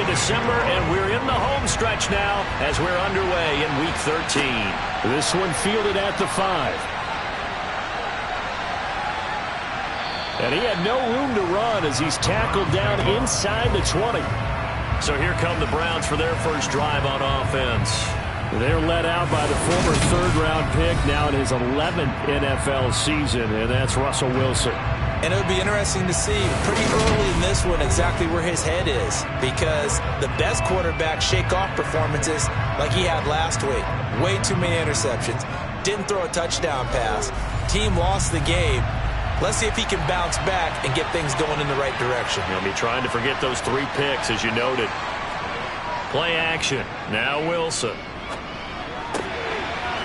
December, and we're in the home stretch now as we're underway in Week 13. This one fielded at the 5. And he had no room to run as he's tackled down inside the 20. So here come the Browns for their first drive on offense. They're led out by the former third-round pick, now in his 11th NFL season, and that's Russell Wilson. And it would be interesting to see pretty early in this one exactly where his head is, because the best quarterbacks shake off performances like he had last week. Way too many interceptions. Didn't throw a touchdown pass. Team lost the game. Let's see if he can bounce back and get things going in the right direction. He'll be trying to forget those 3 picks, as you noted. Play action. Now Wilson.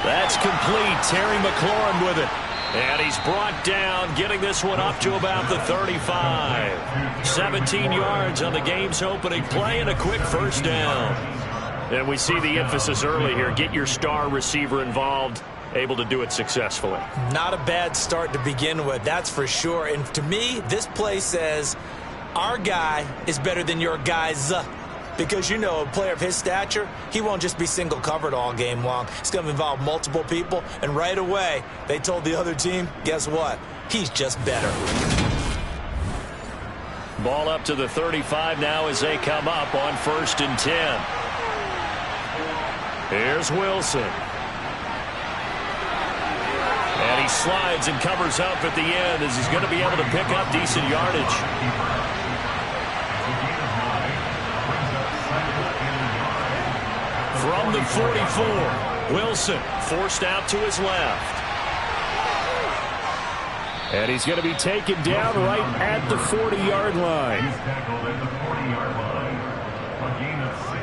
That's complete. Terry McLaurin with it. And he's brought down, getting this one up to about the 35. 17 yards on the game's opening play and a quick first down. And we see the emphasis early here. Get your star receiver involved. Able to do it successfully. Not a bad start to begin with, that's for sure. And to me, this play says our guy is better than your guys. Because, you know, a player of his stature, he won't just be single covered all game long. It's going to involve multiple people. And right away, they told the other team, guess what? He's just better. Ball up to the 35 now as they come up on 1st and 10. Here's Wilson. And he slides and covers up at the end as he's going to be able to pick up decent yardage. From the 44, Wilson forced out to his left. And he's going to be taken down right at the 40-yard line.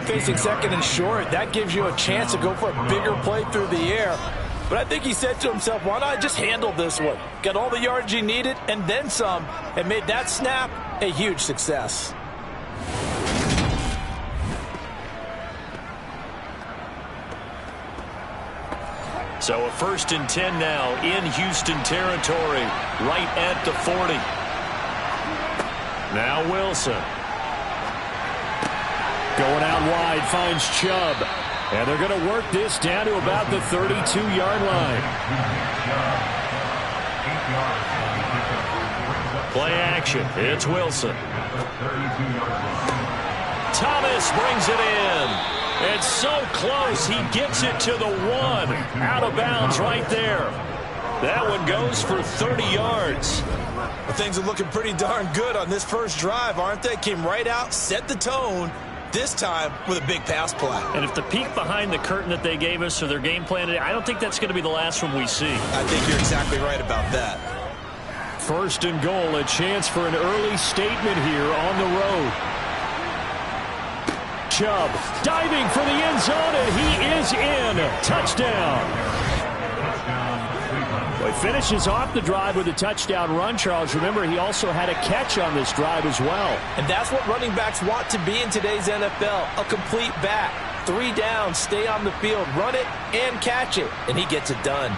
Facing 2nd and short, that gives you a chance to go for a bigger play through the air. But I think he said to himself, why not just handle this one? Got all the yards he needed and then some, and made that snap a huge success. So a 1st and 10 now in Houston territory, right at the 40. Now Wilson. Going out wide, finds Chubb. And they're going to work this down to about the 32-yard line. Play action. It's Wilson. Thomas brings it in. It's so close. He gets it to the 1. Out of bounds right there. That one goes for 30 yards. Well, things are looking pretty darn good on this first drive, aren't they? Came right out, set the tone. This time with a big pass play. And if the peek behind the curtain that they gave us or their game plan today, I don't think that's going to be the last one we see. I think you're exactly right about that. 1st and goal, a chance for an early statement here on the road. Chubb diving for the end zone, and he is in. Touchdown. Well, he finishes off the drive with a touchdown run, Charles. Remember, he also had a catch on this drive as well. And that's what running backs want to be in today's NFL, a complete back. 3 down, stay on the field, run it, and catch it. And he gets it done.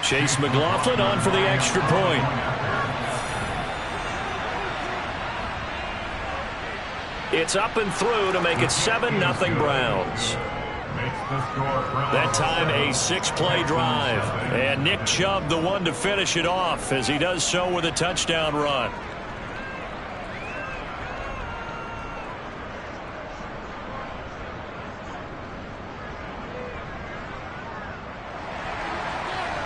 Chase McLaughlin on for the extra point. It's up and through to make it 7-0 Browns. That time a 6-play drive. And Nick Chubb the one to finish it off as he does so with a touchdown run.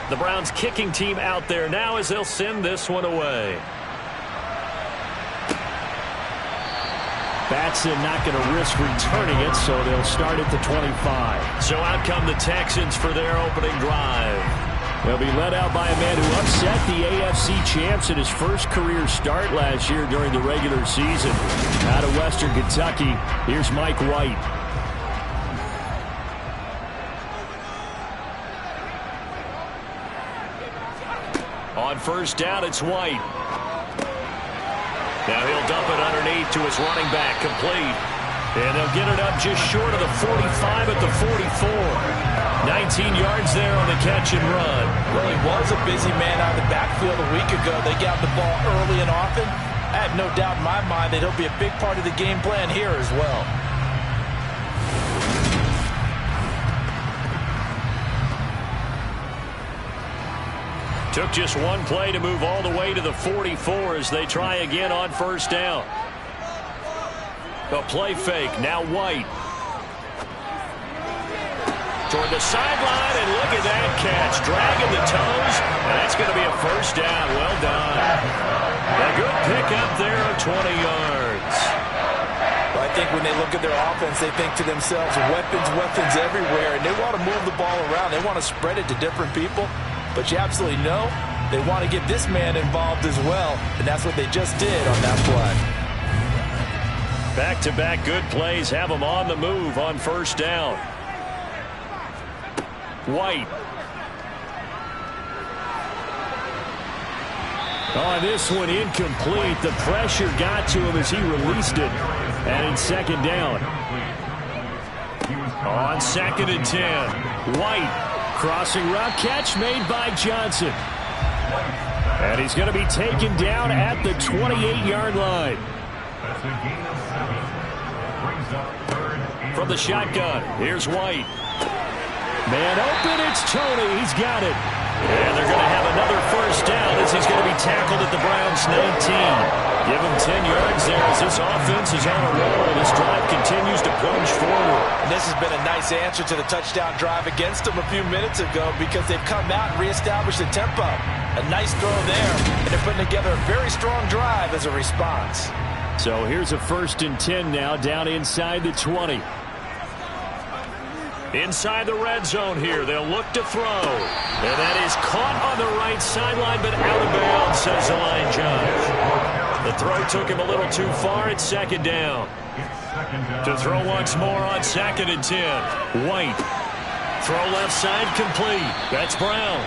The Browns kicking team out there now as they'll send this one away. Batson not going to risk returning it, so they'll start at the 25. So out come the Texans for their opening drive. They'll be led out by a man who upset the AFC champs in his first career start last year during the regular season. Out of Western Kentucky, here's Mike White. On 1st down, it's White. Now he'll dump it underneath to his running back, complete. And they'll get it up just short of the 45 at the 44. 19 yards there on the catch and run. Well, he was a busy man out of the backfield a week ago. They got the ball early and often. I have no doubt in my mind that he'll be a big part of the game plan here as well. Took just one play to move all the way to the 44 as they try again on first down. A play fake, now White. Toward the sideline, and look at that catch. Dragging the toes, and that's going to be a first down. Well done. A good pickup there of 20 yards. Well, I think when they look at their offense, they think to themselves, weapons everywhere, and they want to move the ball around. They want to spread it to different people. But you absolutely know they want to get this man involved as well, and that's what they just did on that play. Back-to-back good plays have them on the move on first down. White. On this one, incomplete. The pressure got to him as he released it. And in second down. On 2nd and 10. White. Crossing route catch made by Johnson. And he's going to be taken down at the 28-yard line. From the shotgun, here's White. Man open, it's Tony. He's got it. And they're going to have another first down as he's going to be tackled at the Browns' 19. Give him 10 yards there as this offense is on a roll. This drive continues to plunge forward. And this has been a nice answer to the touchdown drive against them a few minutes ago because they've come out and reestablished the tempo. A nice throw there, and they're putting together a very strong drive as a response. So here's a 1st and 10 now down inside the 20. Inside the red zone here. They'll look to throw. And that is caught on the right sideline, but out of bounds, says the line judge. The throw took him a little too far. It's 2nd down. To throw once more on 2nd and 10. White. Throw left side complete. That's Brown.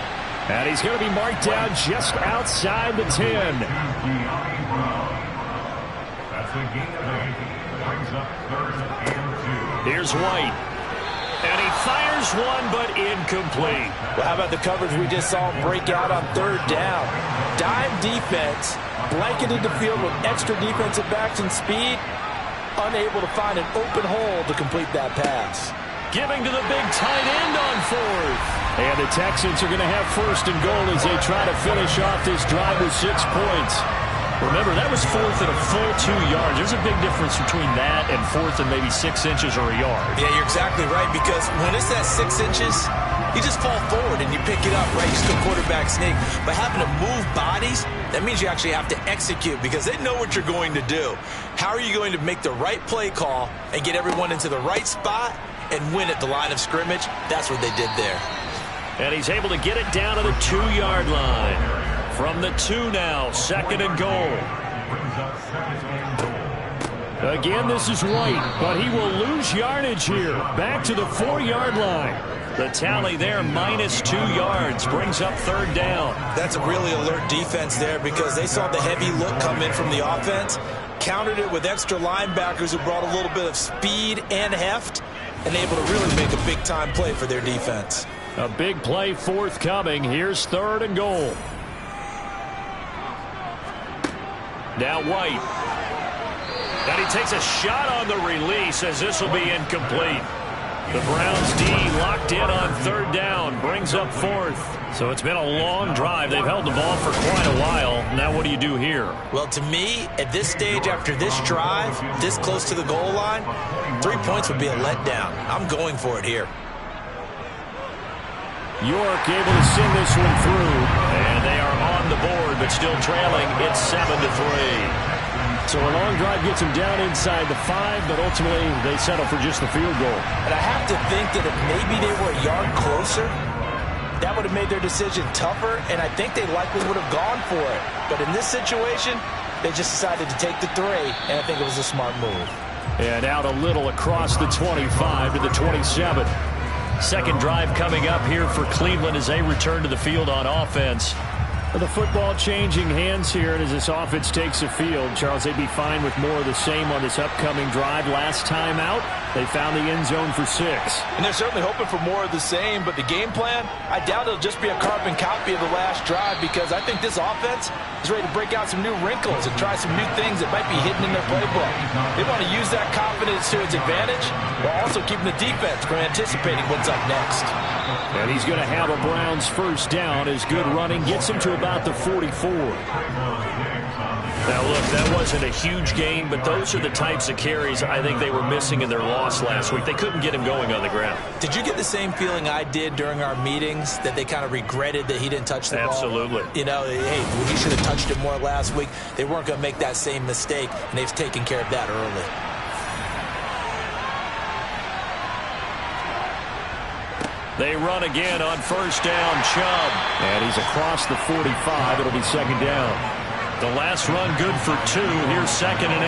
And he's going to be marked down just outside the 10. Here's White. And he fires one, but incomplete. Well, how about the coverage we just saw him break out on 3rd down? Dime defense, blanketed the field with extra defensive backs and speed, unable to find an open hole to complete that pass. Giving to the big tight end on 4th. And the Texans are going to have 1st and goal as they try to finish off this drive with 6 points. Remember, that was 4th and a full 2 yards. There's a big difference between that and 4th and maybe 6 inches or a yard. Yeah, you're exactly right, because when it's that 6 inches, you just fall forward and you pick it up, right? You just go quarterback sneak. But having to move bodies, that means you actually have to execute because they know what you're going to do. How are you going to make the right play call and get everyone into the right spot and win at the line of scrimmage? That's what they did there. And he's able to get it down to the 2-yard line. From the 2 now, 2nd and goal. Again, this is White, but he will lose yardage here. Back to the 4-yard line. The tally there, -2 yards, brings up 3rd down. That's a really alert defense there because they saw the heavy look come in from the offense, countered it with extra linebackers who brought a little bit of speed and heft, and able to really make a big-time play for their defense. A big play forthcoming. Here's 3rd and goal. Now White. And he takes a shot on the release as this will be incomplete. The Browns D locked in on 3rd down. Brings up 4th. So it's been a long drive. They've held the ball for quite a while. Now what do you do here? Well, to me, at this stage after this drive, this close to the goal line, 3 points would be a letdown. I'm going for it here. York able to send this one through. And they are on the board, but still trailing. It's 7-3. So a long drive gets them down inside the 5, but ultimately they settle for just the field goal. And I have to think that if maybe they were a yard closer, that would have made their decision tougher, and I think they likely would have gone for it. But in this situation, they just decided to take the 3, and I think it was a smart move. And out a little across the 25 to the 27. Second drive coming up here for Cleveland as they return to the field on offense. The football changing hands here, and as this offense takes the field, Charles, they'd be fine with more of the same on this upcoming drive. Last time out, they found the end zone for 6. And they're certainly hoping for more of the same, but the game plan, I doubt it'll just be a carbon copy of the last drive, because I think this offense is ready to break out some new wrinkles and try some new things that might be hidden in their playbook. They want to use that confidence to its advantage while also keeping the defense from anticipating what's up next. And he's going to have a Browns first down as good running gets him to about the 44. Now, look, that wasn't a huge game, but those are the types of carries I think they were missing in their loss last week. They couldn't get him going on the ground. Did you get the same feeling I did during our meetings, that they kind of regretted that he didn't touch the ball? Absolutely. You know, hey, he should have touched it more last week. They weren't going to make that same mistake, and they've taken care of that early. They run again on first down, Chubb. And he's across the 45. It'll be second down. The last run good for 2. Here's 2nd and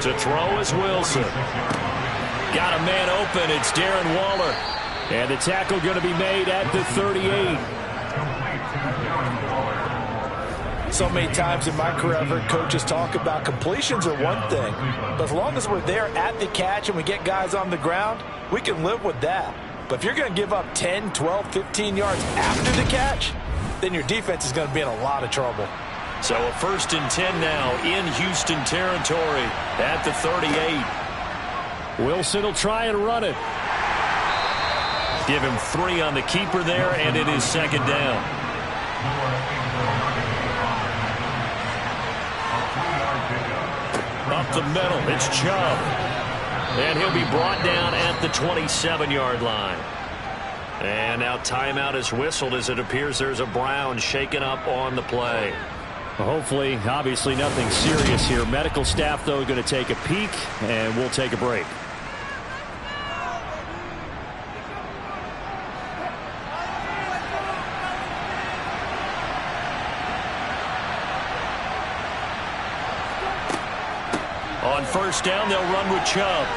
8. To throw is Wilson. Got a man open. It's Darren Waller. And the tackle going to be made at the 38. So many times in my career, I've heard coaches talk about completions are one thing, but as long as we're there at the catch and we get guys on the ground, we can live with that. But if you're going to give up 10, 12, 15 yards after the catch, then your defense is going to be in a lot of trouble. So a 1st and 10 now in Houston territory at the 38. Wilson will try and run it. Give him 3 on the keeper there, and it is 2nd down. Up the middle, it's Chubb. And he'll be brought down at the 27-yard line. And now timeout is whistled as it appears there's a Brown shaken up on the play. Well, hopefully, obviously nothing serious here. Medical staff, though, going to take a peek, and we'll take a break. On first down, they'll run with Chubb.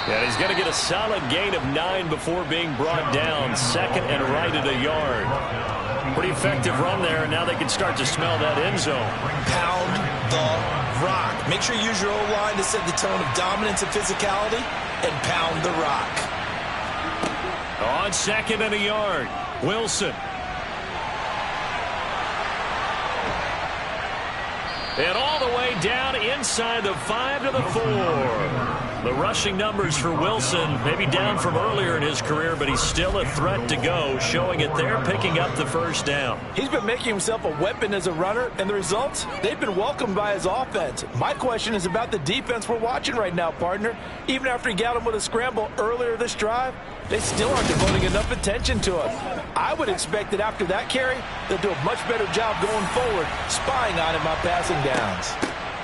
And he's going to get a solid gain of 9 before being brought down. 2nd and right at a yard. Pretty effective run there, and now they can start to smell that end zone. Pound the rock. Make sure you use your O-line to set the tone of dominance and physicality, and pound the rock. On 2nd and a yard, Wilson. And all the way down inside the 5 to the 4. The rushing numbers for Wilson, maybe down from earlier in his career, but he's still a threat to go, showing it there, picking up the first down. He's been making himself a weapon as a runner, and the results, they've been welcomed by his offense. My question is about the defense we're watching right now, partner. Even after he got him with a scramble earlier this drive, they still aren't devoting enough attention to him. I would expect that after that carry, they'll do a much better job going forward, spying on him on passing downs.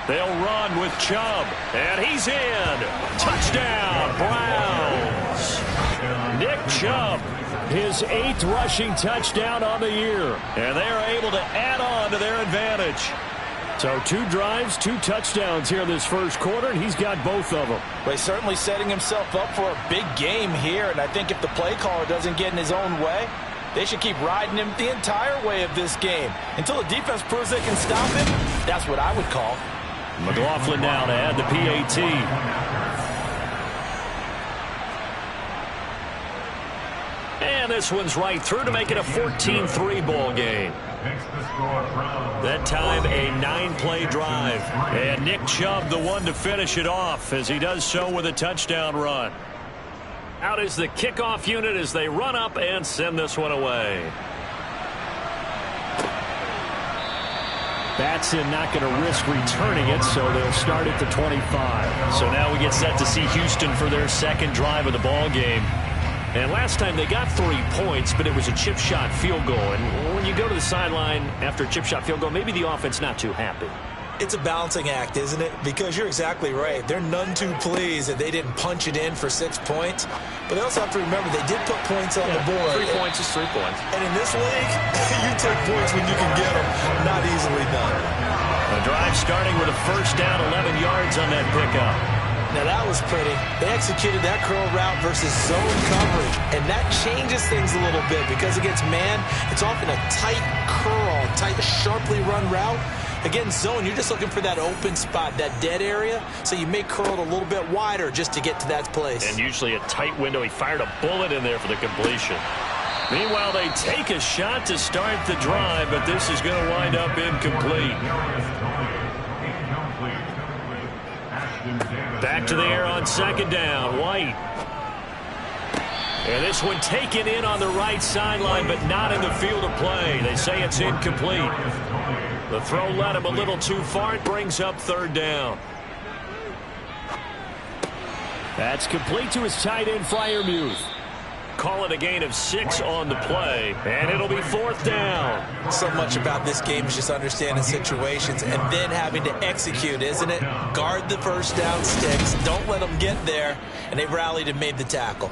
They'll run with Chubb, and he's in. Touchdown, Browns. Nick Chubb, his 8th rushing touchdown on the year. And they are able to add on to their advantage. So 2 drives, 2 touchdowns here this first quarter, and he's got both of them. Well, he's certainly setting himself up for a big game here, and I think if the play caller doesn't get in his own way, they should keep riding him the entire way of this game. Until the defense proves they can stop him, that's what I would call. McLaughlin now to add the PAT. And this one's right through to make it a 14-3 ball game. That time a 9-play drive. And Nick Chubb the one to finish it off as he does so with a touchdown run. Out is the kickoff unit as they run up and send this one away. Batson not going to risk returning it, so they'll start at the 25. So now we get set to see Houston for their 2nd drive of the ball game. And last time they got 3 points, but it was a chip shot field goal. And when you go to the sideline after a chip shot field goal, maybe the offense not too happy. It's a balancing act, isn't it? Because you're exactly right. They're none too pleased that they didn't punch it in for 6 points. But they also have to remember they did put points on the board. 3 points is 3 points. And in this league, you take points when you can get them. Not easily done. The drive starting with a first down, 11 yards on that pickup. Now that was pretty. They executed that curl route versus zone coverage, and that changes things a little bit because against man, it's often a tight curl, tight, sharply run route. Against zone, you're just looking for that open spot, that dead area, so you may curl it a little bit wider just to get to that place. And usually a tight window. He fired a bullet in there for the completion. Meanwhile, they take a shot to start the drive, but this is going to wind up incomplete. Back to the air on second down. White. And this one taken in on the right sideline, but not in the field of play. They say it's incomplete. The throw led him a little too far. It brings up third down. That's complete to his tight end, Freiermuth. Call it a gain of 6 on the play, and it'll be fourth down. So much about this game is just understanding situations and then having to execute, isn't it? Guard the first down sticks. Don't let them get there. And they rallied and made the tackle.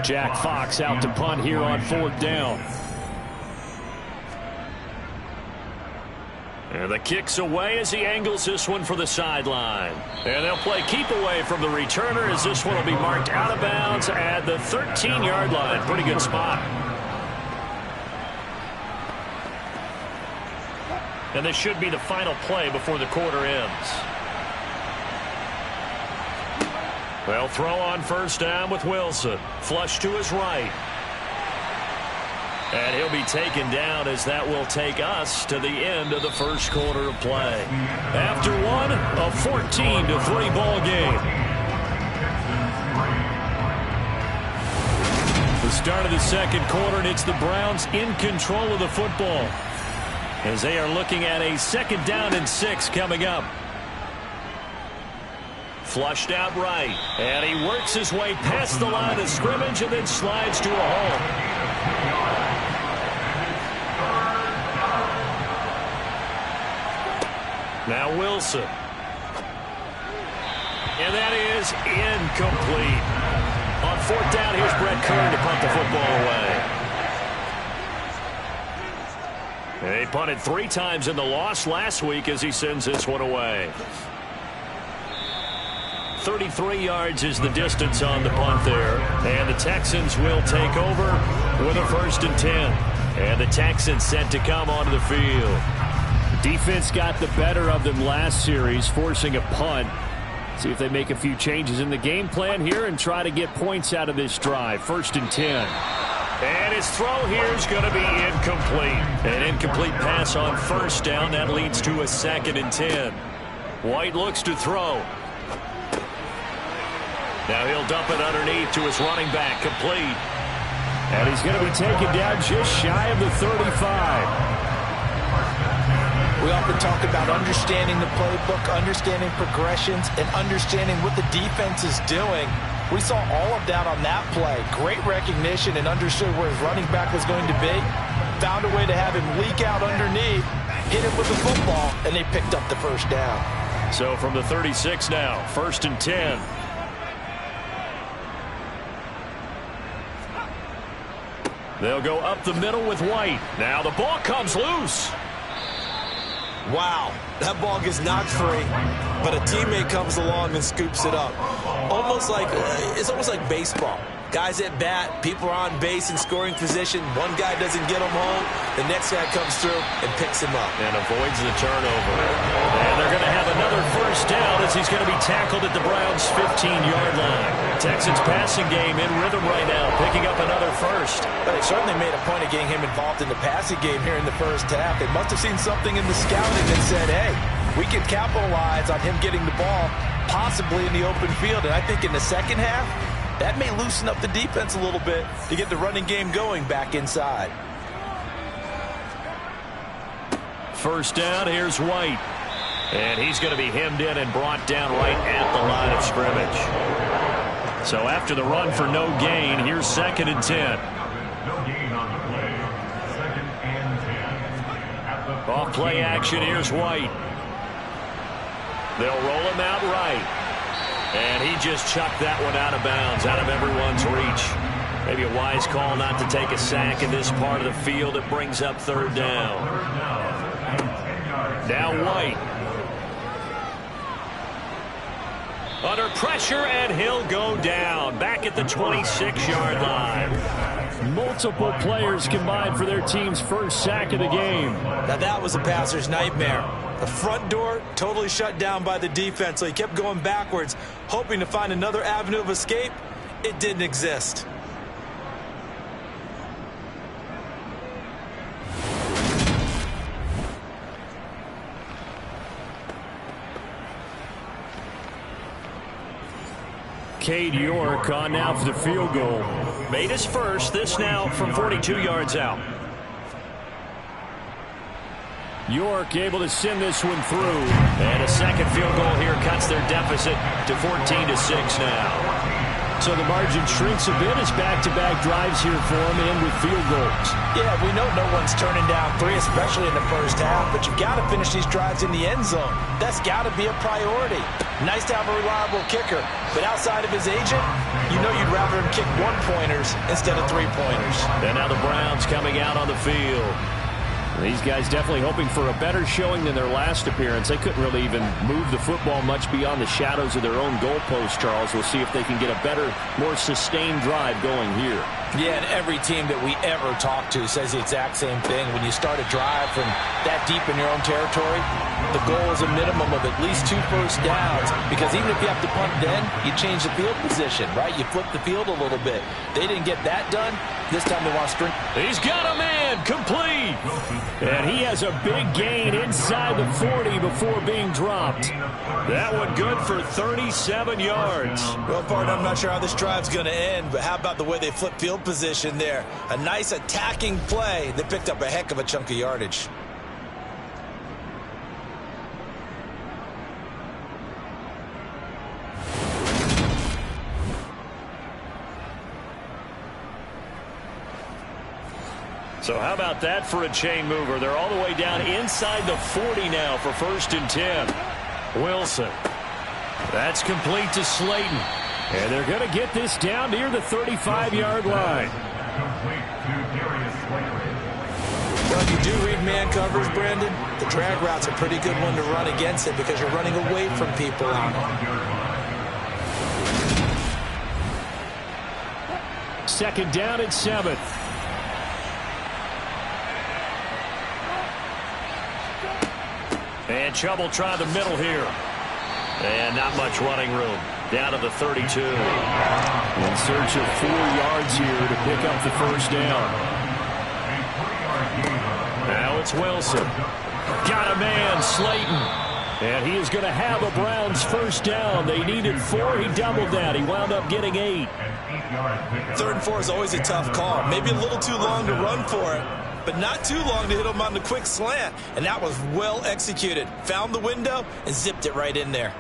Jack Fox out to punt here on fourth down. And the kick's away as he angles this one for the sideline. And they'll play keep away from the returner as this one will be marked out of bounds at the 13-yard line. Pretty good spot. And this should be the final play before the quarter ends. They'll throw on first down with Wilson. Flush to his right. And he'll be taken down as that will take us to the end of the first quarter of play. After one, a 14-3 ball game. The start of the second quarter, and it's the Browns in control of the football as they are looking at a 2nd down and 6 coming up. Flushed out right, and he works his way past the line of scrimmage and then slides to a hole. Now Wilson. And that is incomplete. On fourth down, here's Brett Kern to punt the football away. And he punted 3 times in the loss last week as he sends this one away. 33 yards is the distance on the punt there. And the Texans will take over with a 1st and 10. And the Texans set to come onto the field. Defense got the better of them last series, forcing a punt. See if they make a few changes in the game plan here and try to get points out of this drive. 1st and 10. And his throw here is going to be incomplete. An incomplete pass on first down. That leads to a 2nd and 10. White looks to throw. Now he'll dump it underneath to his running back, complete. And he's going to be taken down just shy of the 35. We often talk about understanding the playbook, understanding progressions, and understanding what the defense is doing. We saw all of that on that play. Great recognition and understood where his running back was going to be. Found a way to have him leak out underneath, hit him with the football, and they picked up the first down. So from the 36 now, 1st and 10. They'll go up the middle with White. Now the ball comes loose. Wow, that ball gets knocked free, but a teammate comes along and scoops it up. It's almost like baseball. Guys at bat, people are on base in scoring position. One guy doesn't get him home. The next guy comes through and picks him up. And avoids the turnover. And they're going to have another first down as he's going to be tackled at the Browns' 15-yard line. Texans passing game in rhythm right now, picking up another first. But they certainly made a point of getting him involved in the passing game here in the first half. They must have seen something in the scouting that said, hey, we can capitalize on him getting the ball possibly in the open field. And I think in the second half, that may loosen up the defense a little bit to get the running game going back inside. First down, here's White. And he's going to be hemmed in and brought down right at the line of scrimmage. So after the run for no gain, here's 2nd and 10. Off play action, here's White. They'll roll him out right. And he just chucked that one out of bounds, out of everyone's reach. Maybe a wise call not to take a sack in this part of the field. It brings up 3rd down. Now White. Under pressure, and he'll go down. Back at the 26-yard line. Multiple players combined for their team's first sack of the game. Now that was a passer's nightmare. The front door totally shut down by the defense, so he kept going backwards, hoping to find another avenue of escape. It didn't exist. Cade York on now for the field goal. Made his first, this now from 42 yards out. York able to send this one through. And a second field goal here cuts their deficit to 14-6 now. So the margin shrinks a bit as back-to-back drives here for him and with field goals. Yeah, we know no one's turning down 3, especially in the first half, but you've got to finish these drives in the end zone. That's got to be a priority. Nice to have a reliable kicker, but outside of his agent, you know you'd rather him kick 1-pointers instead of 3-pointers. And now the Browns coming out on the field. These guys definitely hoping for a better showing than their last appearance. They couldn't really even move the football much beyond the shadows of their own goalpost, Charles. We'll see if they can get a better, more sustained drive going here. Yeah, and every team that we ever talk to says the exact same thing. When you start a drive from that deep in your own territory, the goal is a minimum of at least 2 first downs, because even if you have to punt then, you change the field position, right? You flip the field a little bit. They didn't get that done. This time they want to string. He's got a man, complete. And he has a big gain inside the 40 before being dropped. That one good for 37 yards. Well, partner, I'm not sure how this drive's going to end, but how about the way they flip field position there? A nice attacking play that picked up a heck of a chunk of yardage. So how about that for a chain mover? They're all the way down inside the 40 now for 1st and 10. Wilson. That's complete to Slayton. And they're going to get this down near the 35-yard line. Well, if you do read man covers, Brandon, the drag route's a pretty good one to run against it because you're running away from people on it. Second down and 7. And Chubb will try the middle here. And not much running room. Down to the 32. In search of 4 yards here to pick up the first down. Now it's Wilson. Got a man, Slayton. And he is going to have a Browns first down. They needed 4. He doubled that. He wound up getting 8. 3rd and 4 is always a tough call. Maybe a little too long to run for it, but not too long to hit him on the quick slant. And that was well executed. Found the window and zipped it right in there.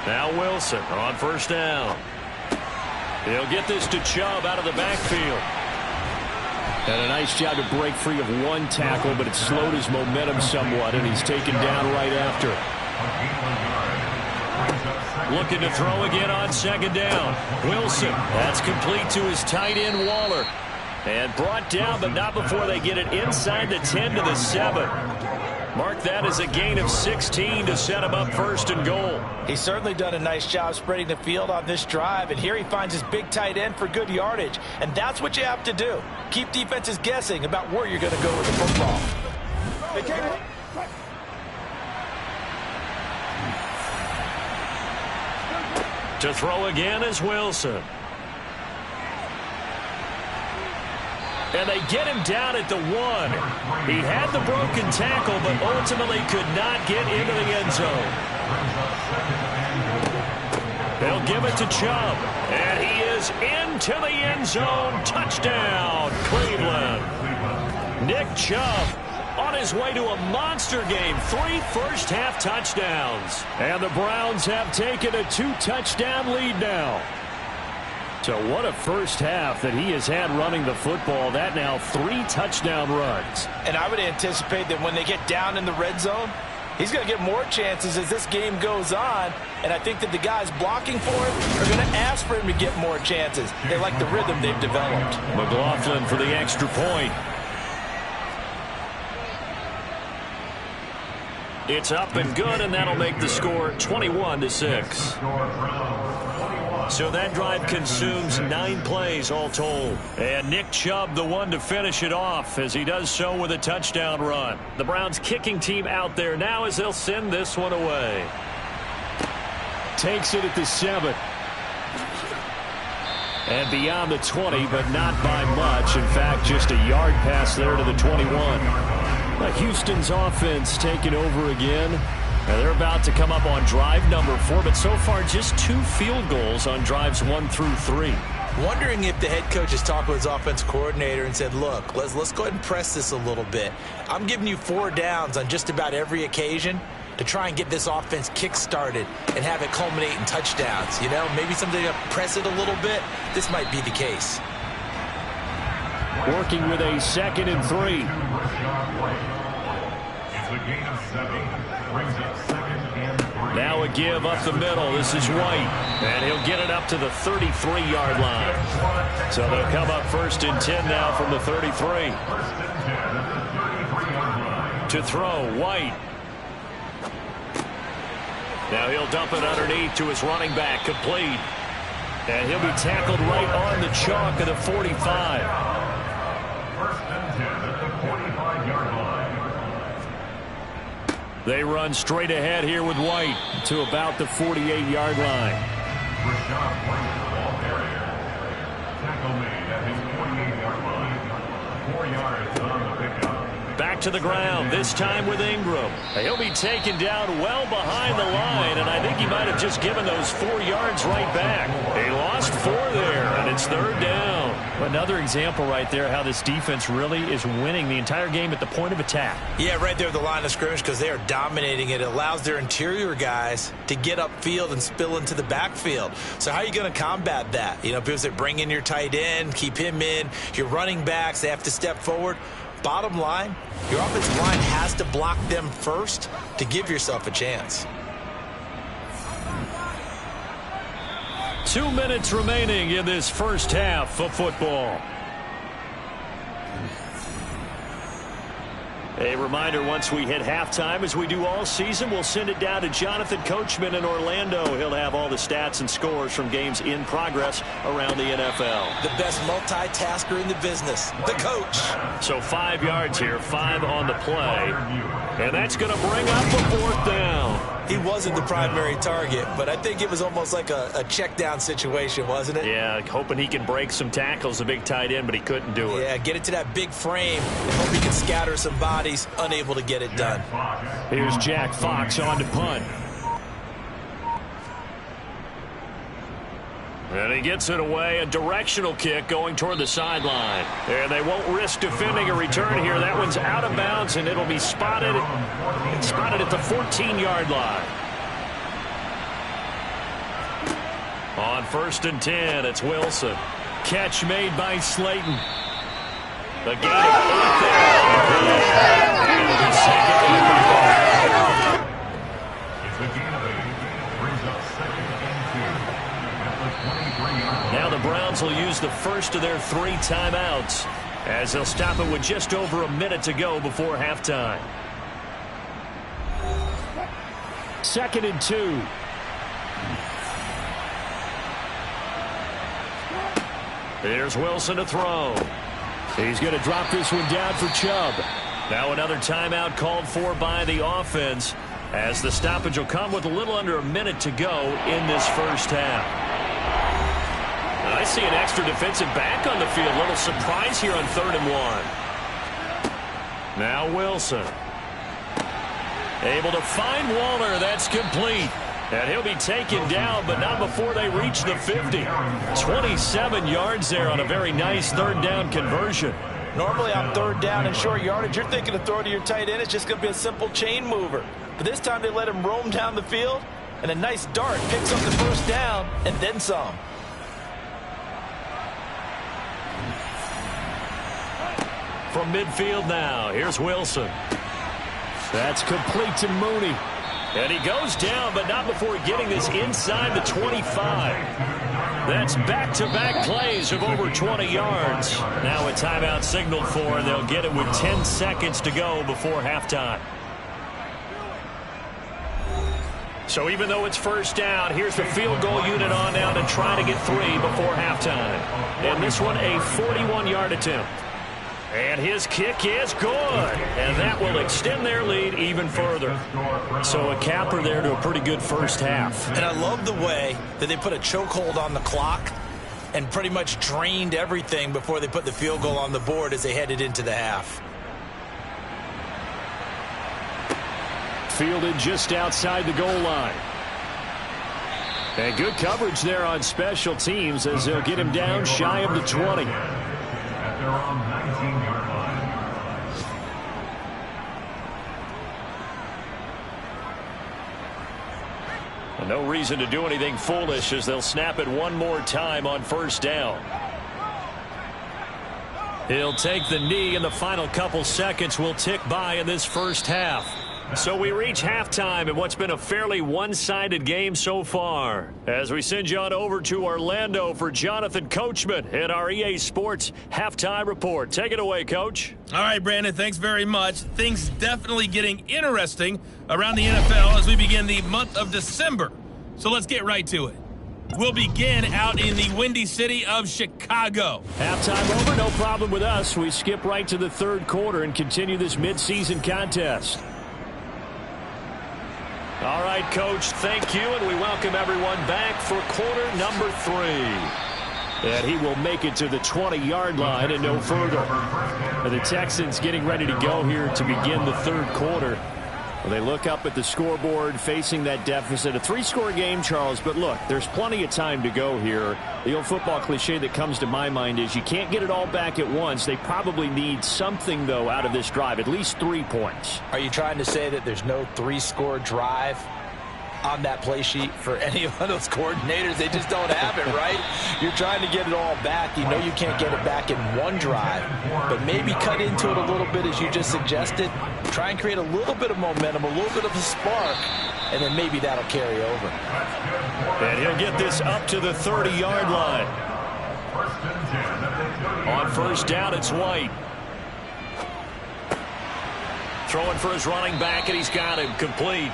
Now Wilson on first down. He'll get this to Chubb out of the backfield. And a nice job to break free of 1 tackle, but it slowed his momentum somewhat, and he's taken down right after. Looking to throw again on 2nd down. Wilson. That's complete to his tight end, Waller. And brought down, but not before they get it inside the 10 to the 7. Mark that as a gain of 16 to set him up 1st and goal. He's certainly done a nice job spreading the field on this drive, and here he finds his big tight end for good yardage. And that's what you have to do. Keep defenses guessing about where you're going to go with the football. To throw again is Wilson. And they get him down at the 1. He had the broken tackle, but ultimately could not get into the end zone. They'll give it to Chubb. And he is into the end zone. Touchdown, Cleveland. Nick Chubb on his way to a monster game. 3 first-half touchdowns. And the Browns have taken a 2-touchdown lead now. So what a first half that he has had running the football. That now 3 touchdown runs. And I would anticipate that when they get down in the red zone, He's going to get more chances as this game goes on, and I think that the guys blocking for him are going to ask for him to get more chances. They like the rhythm they've developed. McLaughlin for the extra point. It's up and good, and that'll make the score 21-6. So that drive consumes 9 plays all told. And Nick Chubb, the one to finish it off, as he does so with a touchdown run. The Browns kicking team out there now as they'll send this one away. Takes it at the 7. And beyond the 20, but not by much. In fact, just a yard pass there to the 21. Houston's offense taking over again. Now they're about to come up on drive number 4, but so far just 2 field goals on drives 1 through 3. Wondering if the head coach has talked with his offense coordinator and said, look, let's go ahead and press this a little bit. I'm giving you 4 downs on just about every occasion to try and get this offense kick-started and have it culminate in touchdowns. You know, maybe something to press it a little bit. This might be the case. Working with a 2nd and 3. Now a give up the middle. This is White. And he'll get it up to the 33-yard line. So they'll come up 1st and 10 now from the 33. To throw, White. Now he'll dump it underneath to his running back, complete. And he'll be tackled right on the chalk of the 45. 1st and 10 at the 45-yard line. They run straight ahead here with White to about the 48-yard line. Rashad White, ball carrier. Tackle made at his 48-yard line. 4 yards on the pickup. Back to the ground, this time with Ingram. He'll be taken down well behind the line, and I think he might have just given those 4 yards right back. He lost 4 there, and it's 3rd down. Another example right there how this defense really is winning the entire game at the point of attack. Yeah, right there at the line of scrimmage because they are dominating it. It allows their interior guys to get upfield and spill into the backfield. So how are you going to combat that? You know, people say bring in your tight end, keep him in. Your running backs, they have to step forward. Bottom line, your offensive line has to block them first to give yourself a chance. 2 minutes remaining in this first half of football. A reminder, once we hit halftime, as we do all season, we'll send it down to Jonathan Coachman in Orlando. He'll have all the stats and scores from games in progress around the NFL. The best multitasker in the business, the coach. So 5 yards here, 5 on the play. And that's going to bring up a 4th down. He wasn't the primary target, but I think it was almost like a check down situation, wasn't it? Yeah, hoping he can break some tackles, a big tight end, but he couldn't do it. Yeah, get it to that big frame and hope he can scatter some bodies, unable to get it done. Here's Jack Fox on to punt. And he gets it away, a directional kick going toward the sideline. And they won't risk defending a return here. That one's out of bounds, and it'll be spotted at the 14-yard line. On 1st and 10, it's Wilson. Catch made by Slayton. The gain of 8 there. It'll be 2nd and 5. It's a gain of 8. Brings up 2nd and 2. Now the Browns will use the first of their 3 timeouts as they'll stop it with just over a minute to go before halftime. 2nd and 2. Here's Wilson to throw. He's going to drop this one down for Chubb. Now another timeout called for by the offense as the stoppage will come with a little under a minute to go in this first half. I see an extra defensive back on the field. A little surprise here on 3rd and 1. Now Wilson. Able to find Waller. That's complete. And he'll be taken down, but not before they reach the 50. 27 yards there on a very nice 3rd down conversion. Normally on 3rd down and short yardage, you're thinking of throwing to your tight end. It's just going to be a simple chain mover. But this time they let him roam down the field, and a nice dart picks up the 1st down and then some. From midfield now, here's Wilson. That's complete to Mooney. And he goes down, but not before getting this inside the 25. That's back-to-back plays of over 20 yards. Now a timeout signaled for, and they'll get it with 10 seconds to go before halftime. So even though it's first down, here's the field goal unit on now to try to get 3 before halftime. And this one a 41-yard attempt. And his kick is good. And that will extend their lead even further. So a capper there to a pretty good first half. And I love the way that they put a chokehold on the clock and pretty much drained everything before they put the field goal on the board as they headed into the half. Fielded just outside the goal line. And good coverage there on special teams as they'll get him down shy of the 20. And no reason to do anything foolish as they'll snap it one more time on first down. He'll take the knee, and the final couple seconds will tick by in this first half. So we reach halftime in what's been a fairly one-sided game so far. As we send you on over to Orlando for Jonathan Coachman at our EA Sports Halftime Report. Take it away, Coach. All right, Brandon, thanks very much. Things definitely getting interesting around the NFL as we begin the month of December. So let's get right to it. We'll begin out in the windy city of Chicago. Halftime over, no problem with us. We skip right to the third quarter and continue this midseason contest. All right, Coach, thank you, and we welcome everyone back for quarter number 3. And he will make it to the 20-yard line and no further. And the Texans getting ready to go here to begin the third quarter. Well, they look up at the scoreboard facing that deficit. A 3-score game, Charles, but look, there's plenty of time to go here. The old football cliche that comes to my mind is you can't get it all back at once. They probably need something, though, out of this drive, at least 3 points. Are you trying to say that there's no 3-score drive on that play sheet for any of those coordinators? They just don't have it, right? You're trying to get it all back. You know you can't get it back in one drive, but maybe cut into it a little bit as you just suggested. Try and create a little bit of momentum, a little bit of a spark, and then maybe that'll carry over. And he'll get this up to the 30-yard line. On first down, it's White. Throwing for his running back, and he's got him complete.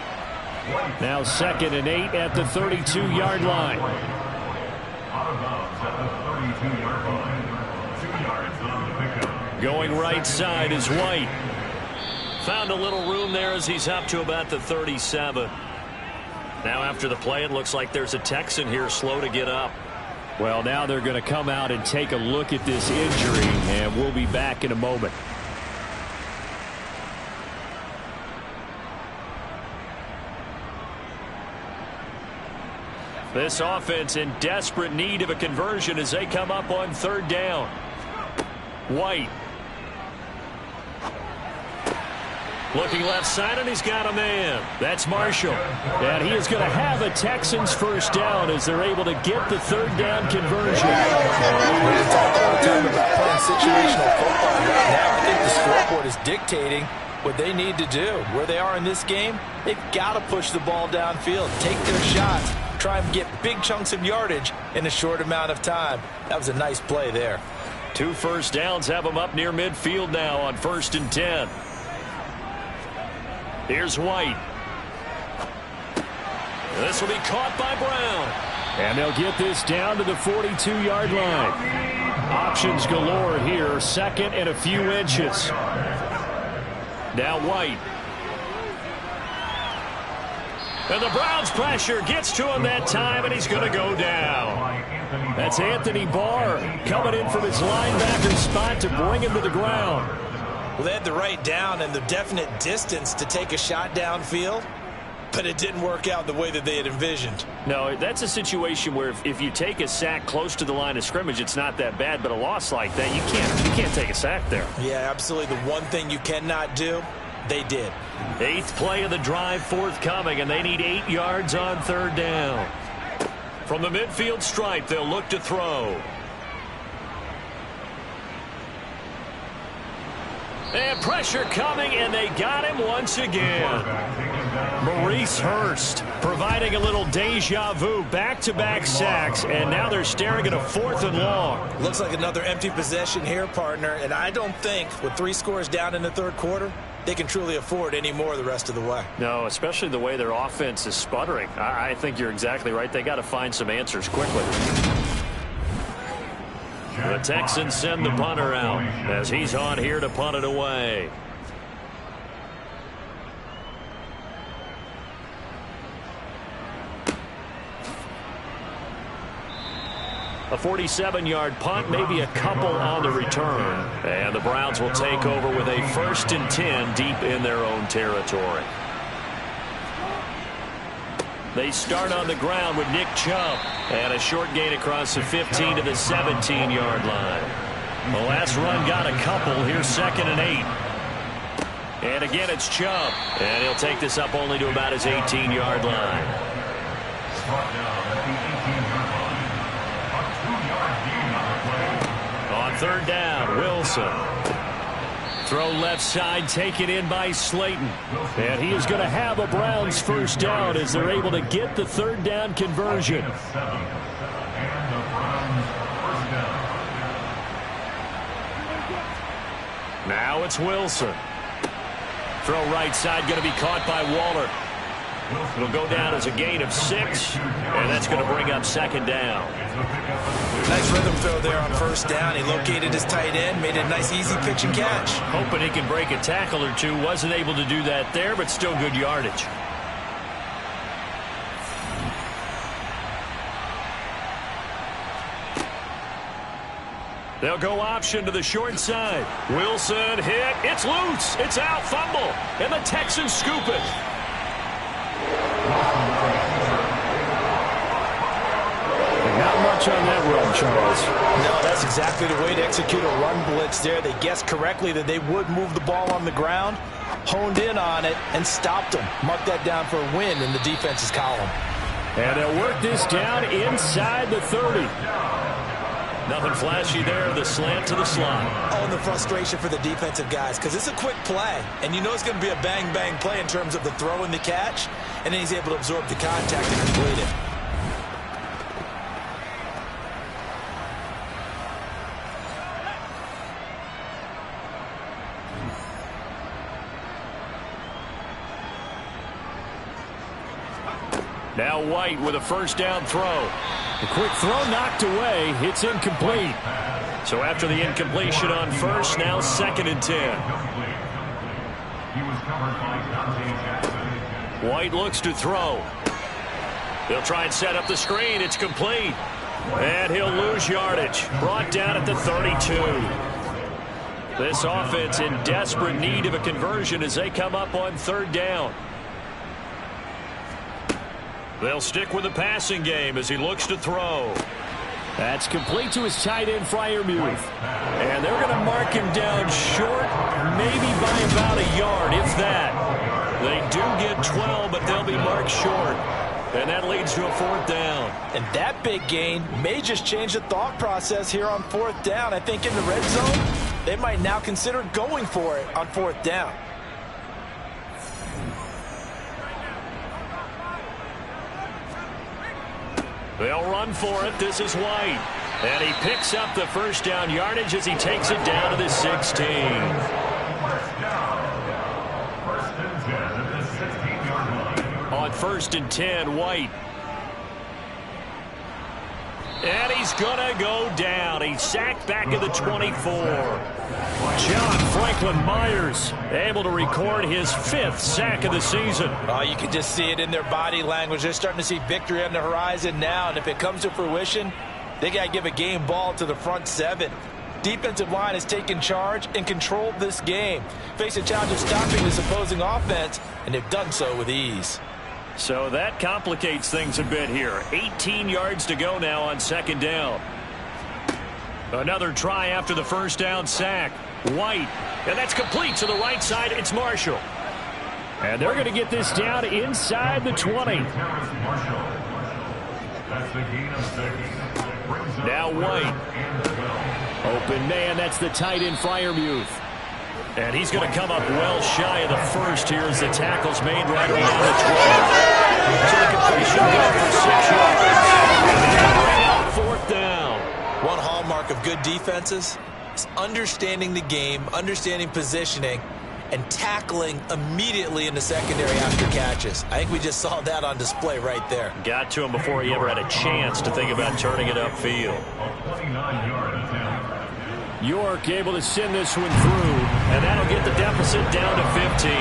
Now 2nd and 8 at the 32-yard line. Going right side is White. Found a little room there as he's up to about the 37. Now after the play, it looks like there's a Texan here slow to get up. Well, now they're going to come out and take a look at this injury, and we'll be back in a moment. This offense in desperate need of a conversion as they come up on third down. White. Looking left side, and he's got a man. That's Marshall. And he is going to have a Texans first down as they're able to get the third down conversion. We talk all the time about playing situational football. Right now, I think the scoreboard is dictating what they need to do. Where they are in this game, they've got to push the ball downfield, take their shots, try and get big chunks of yardage in a short amount of time. That was a nice play there. 2 first downs have them up near midfield now on 1st and 10. Here's White. This will be caught by Brown. And they'll get this down to the 42-yard line. Options galore here. 2nd and a few inches. Now White. And the Browns' pressure gets to him that time, and he's going to go down. That's Anthony Barr coming in from his linebacker spot to bring him to the ground. Well, they had the right down and the definite distance to take a shot downfield, but it didn't work out the way that they had envisioned. No, that's a situation where if you take a sack close to the line of scrimmage, it's not that bad, but a loss like that, you can't take a sack there. Yeah, absolutely. The one thing you cannot do, they did. 8th play of the drive forthcoming, and they need 8 yards on third down. From the midfield stripe, they'll look to throw. And pressure coming, and they got him once again. Maurice Hurst providing a little deja vu, back-to-back sacks, and now they're staring at a 4th and long. Looks like another empty possession here, partner, and I don't think with 3 scores down in the 3rd quarter, they can truly afford any more the rest of the way. No, especially the way their offense is sputtering. I think you're exactly right. They got to find some answers quickly. The Texans send the punter out as he's on here to punt it away. A 47-yard punt, maybe a couple on the return. And the Browns will take over with a 1st and 10 deep in their own territory. They start on the ground with Nick Chubb. And a short gain across the 15 to the 17-yard line. The last run got a couple. Here's 2nd and 8. And again, it's Chubb. And he'll take this up only to about his 18-yard line. On 3rd down, Wilson. Throw left side, taken in by Slayton. And he is going to have a Browns 1st down as they're able to get the 3rd down conversion. Now it's Wilson. Throw right side, going to be caught by Waller. It'll go down as a gain of 6, and that's going to bring up 2nd down. Nice rhythm throw there on 1st down. He located his tight end, made it a nice easy pitch and catch. Hoping he can break a tackle or two. Wasn't able to do that there, but still good yardage. They'll go option to the short side. Wilson hit. It's loose. It's out. Fumble. And the Texans scoop it. Not much on that run, Charles. No, that's exactly the way to execute a run blitz there. They guessed correctly that they would move the ball on the ground, honed in on it, and stopped them. Mark that down for a win in the defense's column. And they'll work this down inside the 30. Nothing flashy there. The slant to the slot. Oh, and the frustration for the defensive guys, because it's a quick play, and you know it's going to be a bang-bang play in terms of the throw and the catch, and then he's able to absorb the contact and complete it. Now White with a 1st down throw. The quick throw knocked away. It's incomplete. So after the incompletion on 1st, now 2nd and 10. White looks to throw. He'll try and set up the screen. It's complete. And he'll lose yardage. Brought down at the 32. This offense in desperate need of a conversion as they come up on 3rd down. They'll stick with the passing game as he looks to throw. That's complete to his tight end, Freiermuth. And they're going to mark him down short, maybe by about a yard, if that. They do get 12, but they'll be marked short. And that leads to a 4th down. And that big gain may just change the thought process here on 4th down. I think in the red zone, they might now consider going for it on 4th down. They'll run for it. This is White. And he picks up the 1st down yardage as he takes it down to the 16. On 1st and 10, White. And he's going to go down. He's sacked back at the 24. John Franklin Myers able to record his 5th sack of the season. Oh, you can just see it in their body language. They're starting to see victory on the horizon now, and if it comes to fruition, they got to give a game ball to the front 7. Defensive line has taken charge and controlled this game. Face a challenge of stopping this opposing offense, and they've done so with ease. So that complicates things a bit here. 18 yards to go now on 2nd down. Another try after the 1st down sack. White. And that's complete to the right side. It's Marshall. And they're going to get this down inside the 20. Now White. Open man. That's the tight end, Freiermuth. And he's going to come up well shy of the first here as the tackle's made right around the 12. So the completion goes for 6 yards. And they'll bring up fourth down. One hallmark of good defenses is understanding the game, understanding positioning, and tackling immediately in the secondary after catches. I think we just saw that on display right there. Got to him before he ever had a chance to think about turning it upfield. York able to send this one through, and that'll get the deficit down to 15.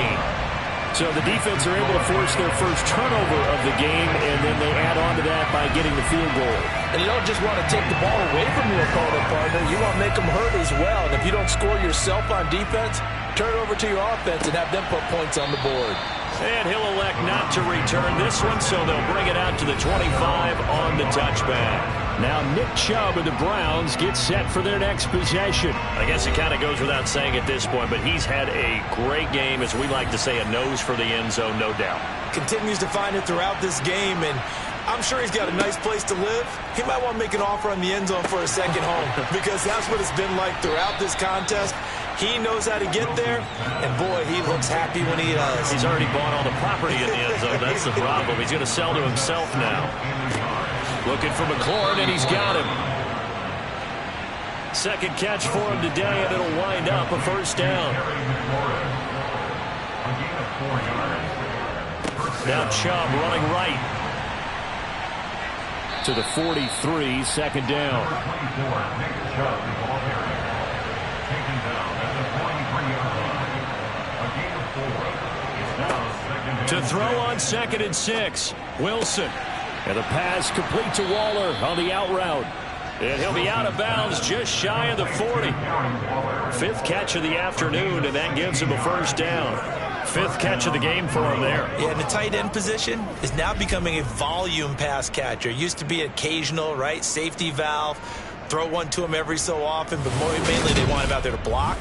So the defense are able to force their first turnover of the game, and then they add on to that by getting the field goal. And you don't just want to take the ball away from your opponent, partner. You want to make them hurt as well. And if you don't score yourself on defense, turn it over to your offense and have them put points on the board. And he'll elect not to return this one, so they'll bring it out to the 25 on the touchback. Now Nick Chubb of the Browns gets set for their next possession. I guess it kind of goes without saying at this point, but he's had a great game, as we like to say, a nose for the end zone, no doubt. Continues to find it throughout this game, and I'm sure he's got a nice place to live. He might want to make an offer on the end zone for a second home, because that's what it's been like throughout this contest. He knows how to get there, and boy, he looks happy when he does. He's already bought all the property in the end zone. That's the problem. He's going to sell to himself now. Looking for McLaurin, and he's got him. Second catch for him today, and it'll wind up a first down. Now Chubb running right to the 43, second down. To throw on 2nd and 6, Wilson. And the pass complete to Waller on the out route. And he'll be out of bounds just shy of the 40. 5th catch of the afternoon, and that gives him a first down. 5th catch of the game for him there. Yeah, and the tight end position is now becoming a volume pass catcher. Used to be occasional, right? Safety valve. Throw one to him every so often, but mainly they want him out there to block.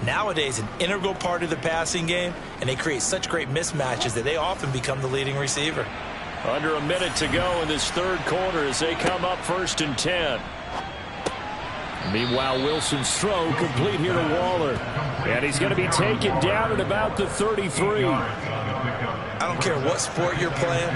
Nowadays, an integral part of the passing game, and they create such great mismatches that they often become the leading receiver. Under a minute to go in this third quarter as they come up 1st and 10. Meanwhile, Wilson's throw complete here to Waller. And he's going to be taken down at about the 33. I don't care what sport you're playing.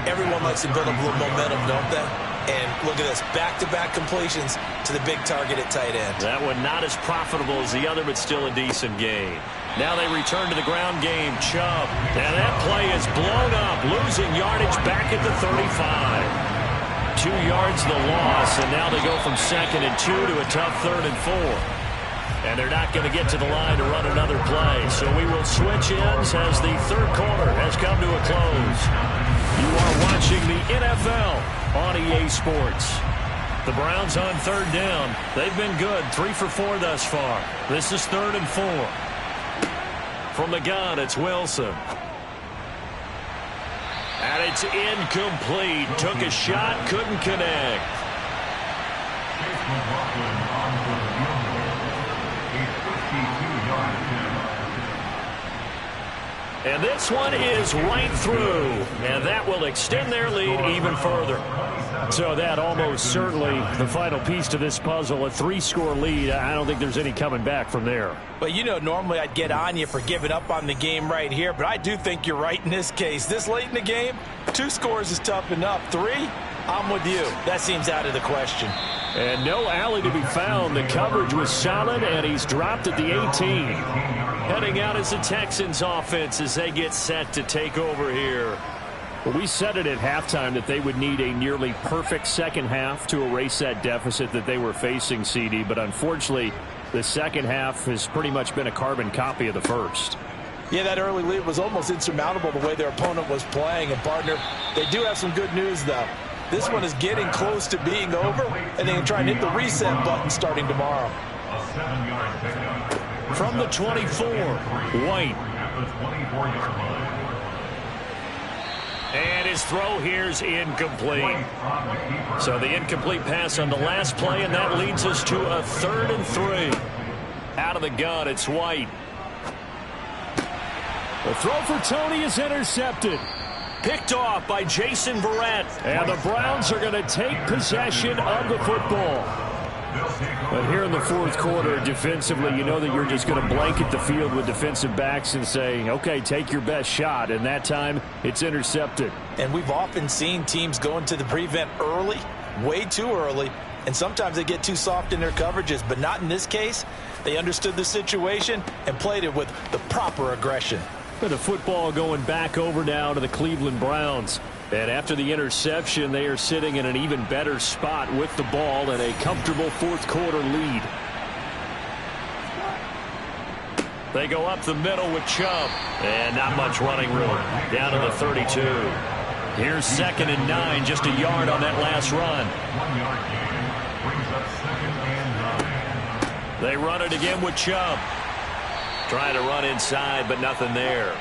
Everyone likes to build up a little momentum, don't they? And look at this, back-to-back completions to the big target at tight end. That one not as profitable as the other, but still a decent gain. Now they return to the ground game. Chubb. And that play is blown up, losing yardage back at the 35. 2 yards the loss, and now they go from 2nd and 2 to a tough 3rd and 4. And they're not going to get to the line to run another play. So we will switch ends as the third quarter has come to a close. You are watching the NFL on EA Sports. The Browns on 3rd down. They've been good, 3 for 4 thus far. This is 3rd and 4. From the gun, it's Wilson. And it's incomplete. Took a shot, couldn't connect. And this one is right through. And that will extend their lead even further. So that almost certainly the final piece to this puzzle, a 3-score lead. I don't think there's any coming back from there. But you know, normally I'd get on you for giving up on the game right here, but I do think you're right in this case. This late in the game, 2 scores is tough enough. 3, I'm with you. That seems out of the question. And no alley to be found. The coverage was solid, and he's dropped at the 18. Heading out as the Texans offense as they get set to take over here. Well, we said it at halftime that they would need a nearly perfect second half to erase that deficit that they were facing, CD. But unfortunately, the second half has pretty much been a carbon copy of the first. Yeah, that early lead was almost insurmountable the way their opponent was playing. And, partner, they do have some good news, though. This one is getting close to being over, and they can try and hit the reset button starting tomorrow. From the 24, White. And his throw here's incomplete. So the incomplete pass on the last play, and that leads us to a 3rd and 3. Out of the gun, it's White. The throw for Tony is intercepted. Picked off by Jason Verrett. And the Browns are going to take possession of the football. But here in the fourth quarter, defensively, you know that you're just going to blanket the field with defensive backs and say, okay, take your best shot. And that time, it's intercepted. And we've often seen teams go into the prevent early, way too early, and sometimes they get too soft in their coverages, but not in this case. They understood the situation and played it with the proper aggression. But the football going back over now to the Cleveland Browns. And after the interception, they are sitting in an even better spot with the ball and a comfortable fourth quarter lead. They go up the middle with Chubb. And not much running room. Down to the 32. Here's 2nd and 9, just a yard on that last run. They run it again with Chubb. Trying to run inside, but nothing there.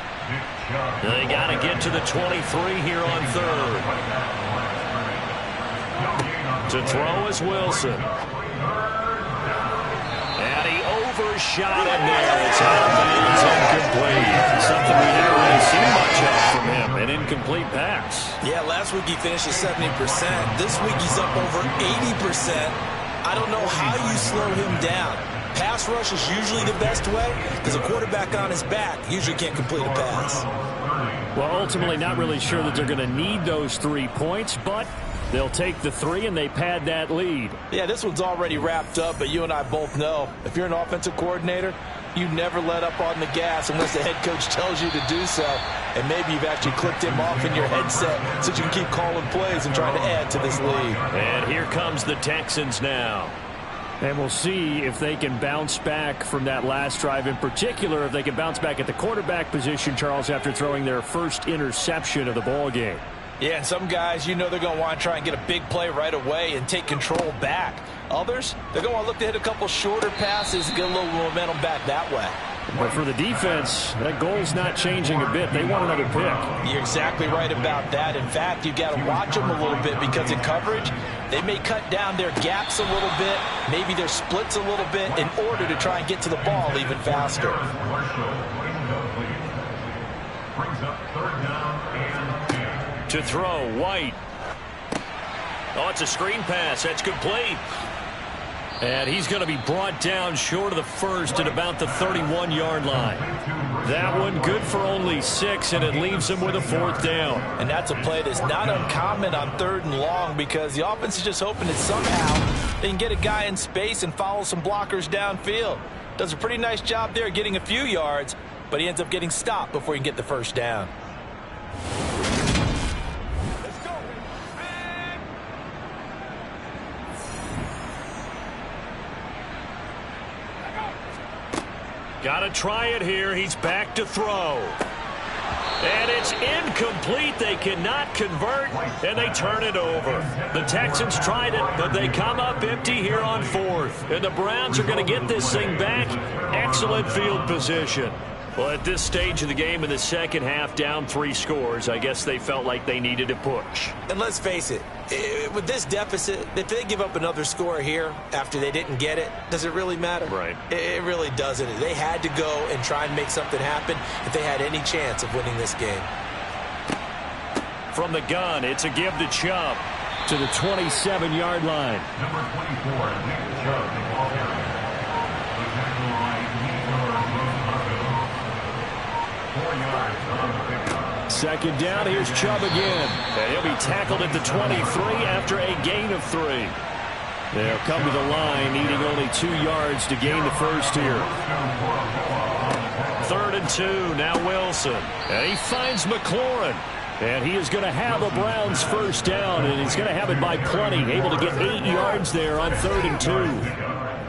They got to get to the 23 here on 3rd. To throw is Wilson. And he overshot it there. It's out of bounds, incomplete. Something we haven't really seen much of from him, an incomplete pass. Yeah, last week he finished at 70%. This week he's up over 80%. I don't know how you slow him down. Pass rush is usually the best way because a quarterback on his back usually can't complete a pass. Well, ultimately not really sure that they're going to need those 3 points, but they'll take the 3 and they pad that lead. Yeah, this one's already wrapped up, but you and I both know if you're an offensive coordinator, you never let up on the gas unless the head coach tells you to do so. And maybe you've actually clicked him off in your headset so you can keep calling plays and trying to add to this lead. And here comes the Texans now. And we'll see if they can bounce back from that last drive, in particular if they can bounce back at the quarterback position, Charles, after throwing their first interception of the ball game. Yeah, and some guys, you know they're going to want to try and get a big play right away and take control back. Others, they're going to want to look to hit a couple shorter passes and get a little momentum back that way. But for the defense, that goal's not changing a bit. They want another pick. You're exactly right about that. In fact, you've got to watch them a little bit because in coverage, they may cut down their gaps a little bit, maybe their splits a little bit in order to try and get to the ball even faster. To throw, White. Oh, it's a screen pass. That's complete. And he's going to be brought down short of the first at about the 31-yard line. That one good for only 6, and it leaves him with a 4th down. And that's a play that's not uncommon on 3rd and long because the offense is just hoping that somehow they can get a guy in space and follow some blockers downfield. Does a pretty nice job there getting a few yards, but he ends up getting stopped before he can get the first down. Got to try it here. He's back to throw. And it's incomplete. They cannot convert, and they turn it over. The Texans tried it, but they come up empty here on 4th. And the Browns are going to get this thing back. Excellent field position. Well, at this stage of the game in the second half, down 3 scores, I guess they felt like they needed to push. And let's face it, with this deficit, if they give up another score here after they didn't get it, does it really matter? Right. It really doesn't. They had to go and try and make something happen if they had any chance of winning this game. From the gun, it's a give to Chubb to the 27-yard line. Number 24, Chubb, the ball carrier. The tackle line, 4 yards on the pickup. 2nd down, here's Chubb again. And he'll be tackled at the 23 after a gain of 3. They'll come to the line, needing only 2 yards to gain the first here. 3rd and 2, now Wilson. And he finds McLaurin. And he is going to have a Browns first down, and he's going to have it by plenty, able to get 8 yards there on 3rd and 2.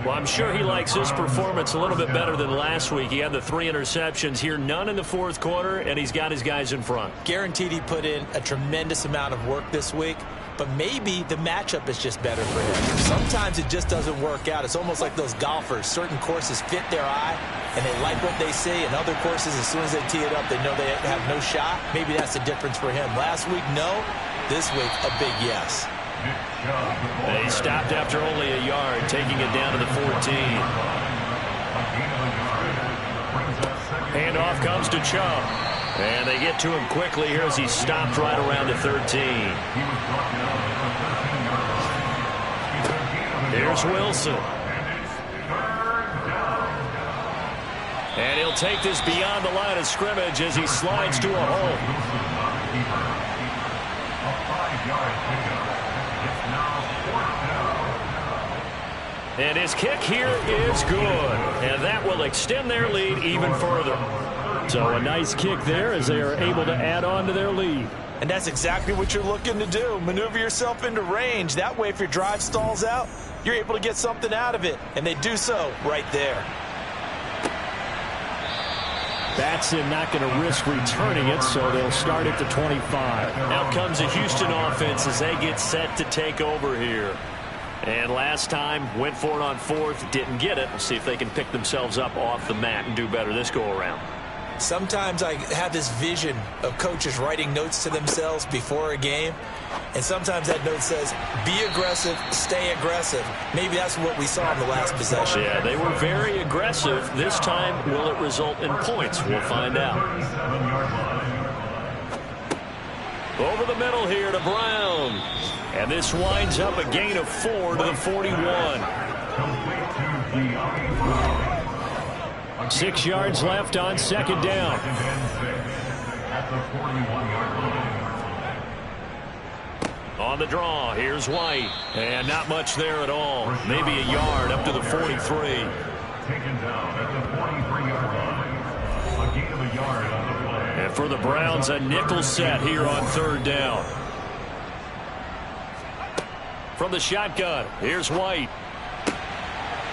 Well, I'm sure he likes his performance a little bit better than last week. He had the 3 interceptions here, none in the fourth quarter, and he's got his guys in front. Guaranteed he put in a tremendous amount of work this week, but maybe the matchup is just better for him. Sometimes it just doesn't work out. It's almost like those golfers. Certain courses fit their eye, and they like what they see, and other courses, as soon as they tee it up, they know they have no shot. Maybe that's the difference for him. Last week, no. This week, a big yes. They stopped after only a yard, taking it down to the 14. Handoff comes to Chubb. And they get to him quickly here as he stopped right around the 13. Here's Wilson. And he'll take this beyond the line of scrimmage as he slides to a hole. A 5-yard pickup. It's now 4th down. And his kick here is good. And that will extend their lead even further. So a nice kick there as they are able to add on to their lead. And that's exactly what you're looking to do. Maneuver yourself into range. That way, if your drive stalls out, you're able to get something out of it. And they do so right there. Batson not going to risk returning it, so they'll start at the 25. Out comes the Houston offense as they get set to take over here. And last time, went for it on 4th, didn't get it. We'll see if they can pick themselves up off the mat and do better this go-around. Sometimes I have this vision of coaches writing notes to themselves before a game, and sometimes that note says, be aggressive, stay aggressive. Maybe that's what we saw in the last possession. Yeah, they were very aggressive. This time, will it result in points? We'll find out. 37-yard line. Over the middle here to Brown. And this winds up a gain of 4 to the 41. Complete to DeAndre. 6 yards left on 2nd down. At the 41-yard line. On the draw, here's White. And not much there at all. Maybe a yard up to the 43. Taken down at the 43-yard line. A gain of a yard on the play. And for the Browns, a nickel set here on 3rd down. From the shotgun, here's White.